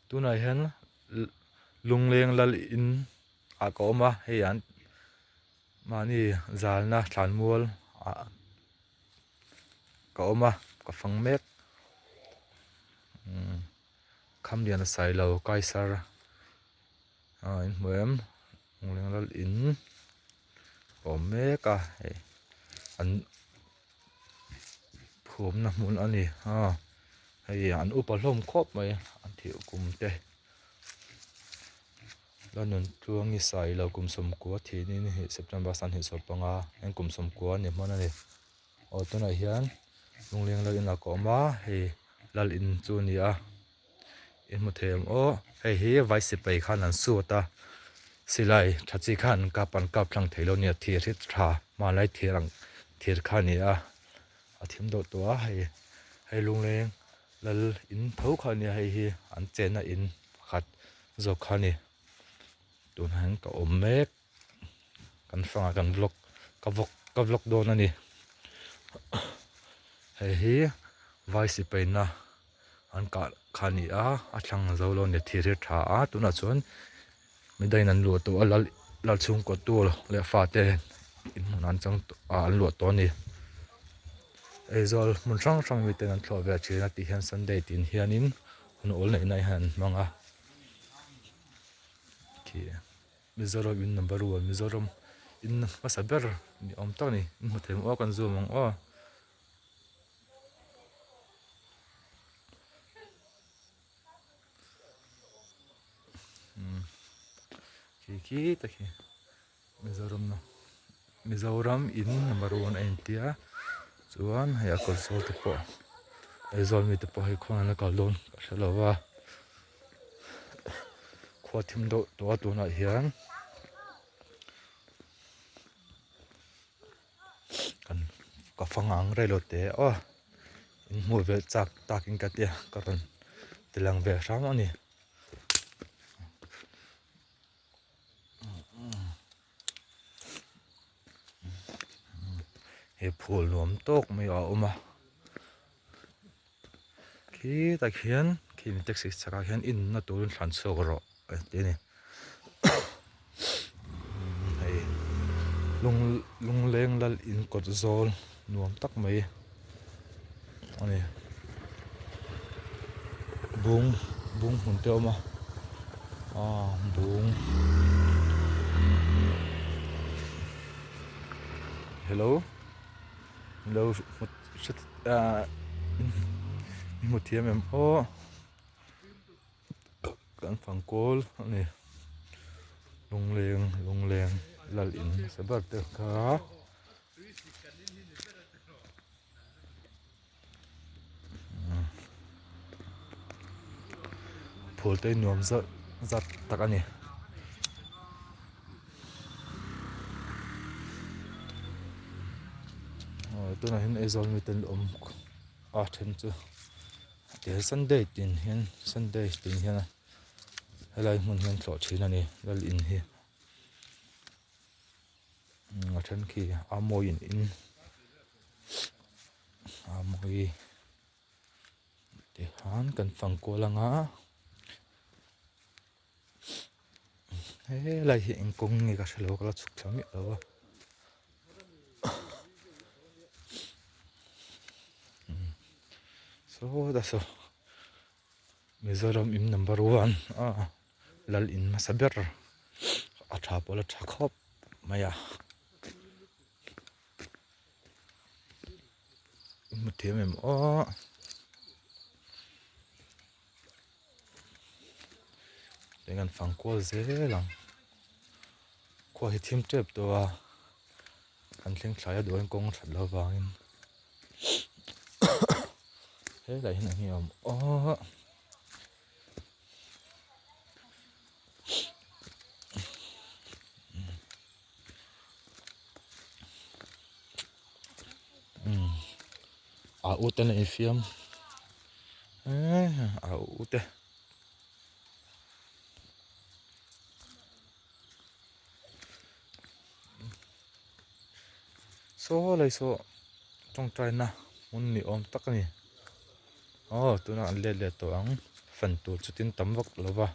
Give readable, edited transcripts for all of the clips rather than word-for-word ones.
tu này hen lungleng lal in a ko ma he an mani zalna thlan mual a ko ma ka phang mek kham dian sai lo kai sar in muem lungleng lal in ko mek a he an phum na mun ani ha hei an upahlom khop mai an thiu kum te lanon tuang ni sai lo kum som ko thi ni hi September san hi so panga en kum som ko ni hman ani o tuna hian lungleng lo in a ko ma hei lal in chu ni a Inhmu them o hei hi vai si pai khan an su ta silai thachi khan ka pan kap thlang theilo ni thir hit tha ma lai thirang thir khan ni a thim do to a hei lungleng lal in tho khan ni hei hi an chena in khat zo khani tun han ka om mek kan fanga kan vlog don ani hei hi vai si pai na an ka khani a thlang zo lo ni thir hit tha a tuna chuan midai nan lu to lal chung ko tu le fa te in mun chang an lu to ni ezol mun sang mi ten an thlo ve china ti hian Sunday tin hianin hun ol nei han manga ki Mizoram in number 1 Mizoram in masaber ni om to ni mu them o kan zoom o ki ta ki Mizoram in number 1 en tia chuan haya kol sol te po ezol mi te po hi khona na ka lon ka thalawa khua thim do to atuna hian kan ka fangang relo te o in mu ve chak takin ka tia karon tilang ve ram ani he phul nuam tok mai a oma khi ta khian khi mi taxi chaka khian in na tur thlan chok ro te ni hei lungleng lal in kot zol nuam tak mai ani bung hun te oma bung hello shit Inhmu Thiam em o kan phangkol ani lungleng lal in sabar te kha phul te nuam zat tak ani tuna hin ezol mi ten om a then chu te Sunday tin hian helai mun hian tlo thin ani lal in hi a then khi amoi in amoi te han kan phangkol anga he lai hi engkong nge ka thelo kala chuk thami lo so that's so Mizoram in number 1 lal in masaber a tha pola thakop maya mu them em o dengan phangkol zelang khua hi thim trep to a kan thleng thlai do en kong that lo wangin he lai hin hi om o a uten e fiam a ute so lai so tong trai na mun ni om tak ni tuna an le to ang phần tụ chút tin tấm vóc là va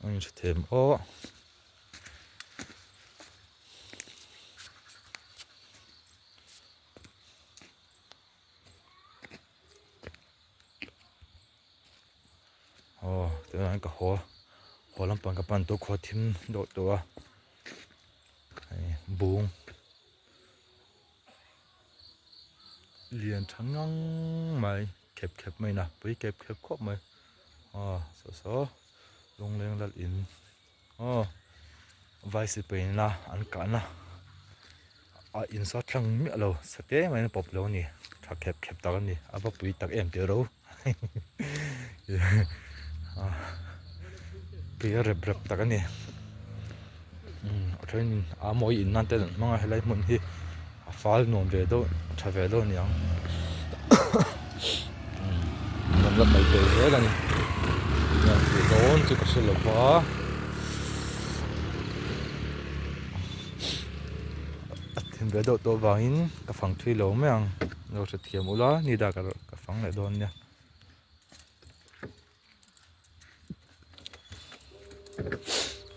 anh sẽ thêm ô từ anh cả hồ làm bằng cái bàn tụ Khua Thiam độ tụ buông liền thắng ngang mày kẹp mày nè với kẹp khóc mày số Lungleng lal in vai si pe na an ka na in sa thlang mi lo sate mai na pop lo ni tha kep ta ni aba pui tak em te ro pi rep tak ani train a moi in nan te manga helai mun hi a fal nom ve do tha ve lo ni ang nam lat mai pe he la ni ya ti don chu ka shelo pa thêm về độ tô vào in cả phòng thuê lỗ mấy anh rồi sẽ thiam ula ni đã cả phòng lại đòn nha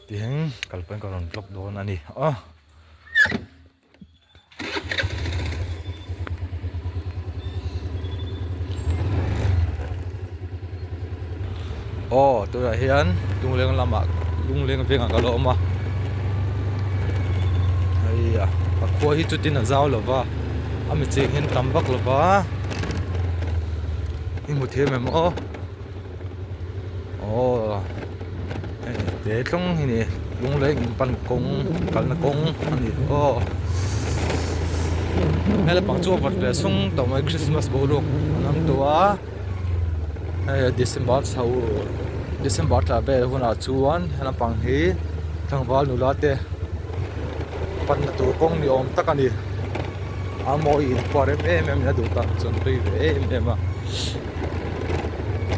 tiếng cả bên còn lọc đòn anh đi tôi là Hiền Lungleng làm ạ Lungleng về cả lỗ mà hay à Khua hi chút tin là giao là va ami che hen tam bak là va Inhmu Thiam em để trong hi ni Lungleng pan kong kal na kong ani hay là bằng chuột vật về sung tàu mai Christmas bầu ruộng năm tua hay December ta về hôm nào chuan hay là bằng hi thằng val nụ lát pan na tu kong ni om tak ani amoi in pare em na du ta chon pei ve em a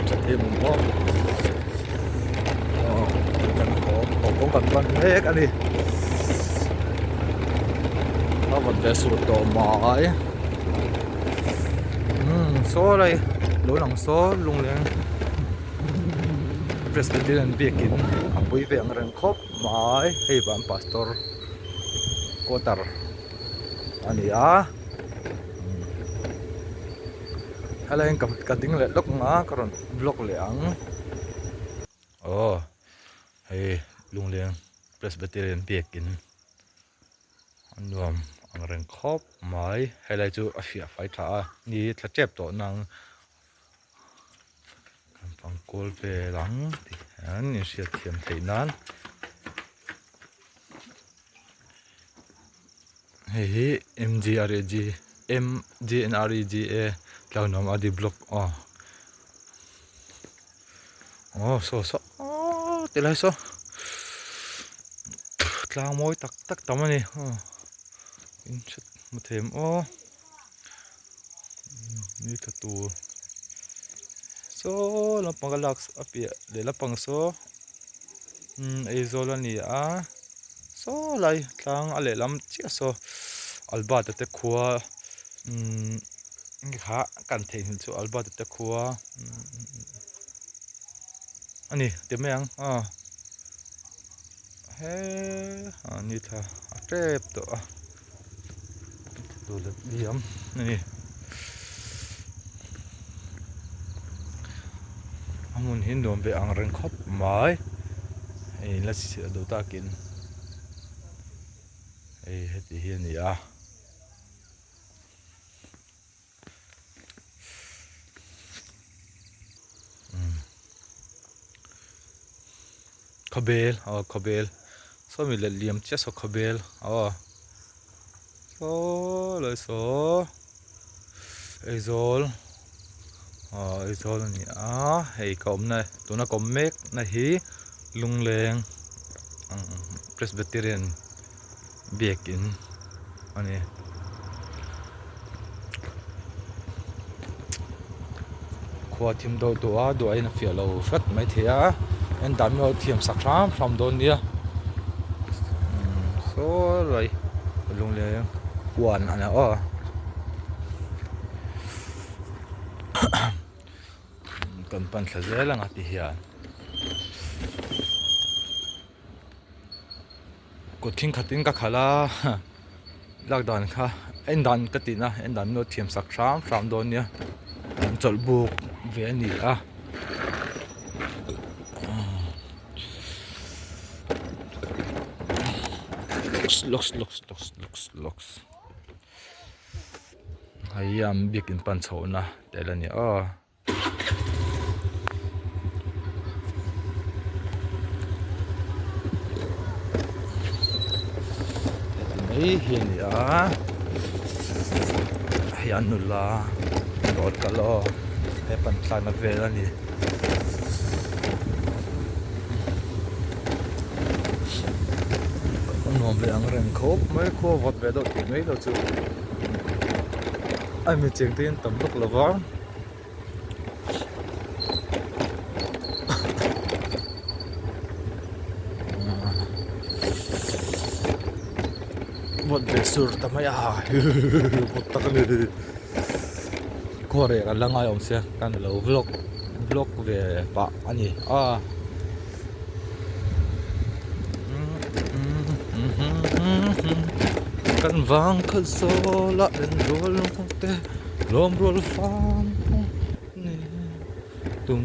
chathe mo kan kong kan pan he ani a vật ve su to mai so lai lo lang so Lungleng Presbyterian biakin apoi ve ang ren khop mai hei ban pastor kotar ani hala en ka ding le lok nga karon vlog le ang hey Lungleng Presbyterian biakin anuam ang reng khop mai helai chu afia fai tha ni thla chep to nang kan pang kol ve lang ti an ni sia thiam theinan hey MGNREGA tao nom adi block so te lai so tlang moi tak tamani in chat mu them ni ta tu so la pangalax apia le la pang so ei zolani so lai tlang ale lam chia so alba te Khua kha kan thein chu alba te Khua ani te meang he ani tha trep to tu le diam ni amun hin dom be ang ren khop mai ei la si do ta kin ei heti hian ni khobel so mi le liam che so khobel so le so ezol ni hei kom na tuna kom mek na hi Lungleng Presbyterian biakin ani Khua Thiam do do ai na fia lo fat mai thea en dam yo Thiam sakram from don nia so rồi Lungleng wan ana kan pan thla zelang ati hian kut thing khatin ka khala lockdown kha en dan ka ti na en dan no thiam sak ram don nia an chol buk ve ni a looks hayam bikin pan chona telani a ei hian ya hian nula dot kalo he pan thlana vel ani nom ve ang reng khop mai kho vot ve do ti mai do chu ai mi cheng tin tam lok lova vot ve sur tamai a vot tak ni kore ka langai om se kan lo vlog ve pa ani a kan vang khal so la en rol te lom rol fam ne tum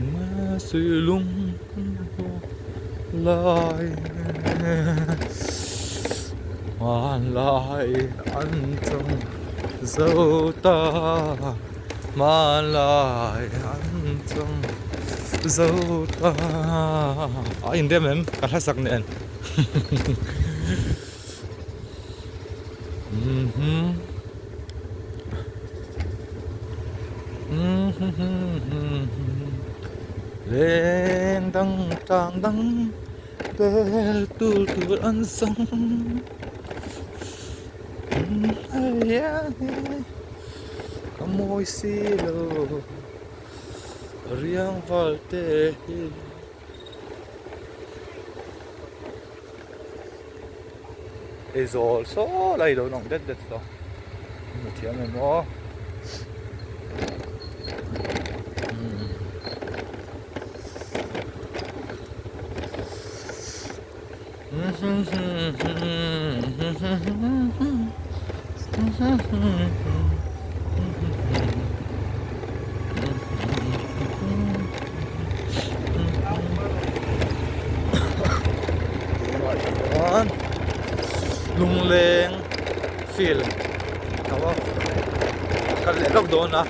su lung lai man lai an trong dâu ta man lai an trong dâu ta in dem em ka thasak nen lên đăng tràng đăng bel tu ăn sông có môi xì lô riêng vào tê is also lai do nong det do mu thiam em mo Lungleng film kawa kal le kap do na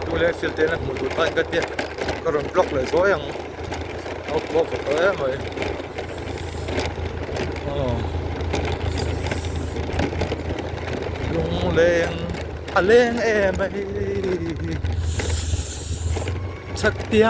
Lungleng film te na mu tu tan ka te karon block le so yang out block ko ya mai Lungleng a leng em ai chắc tia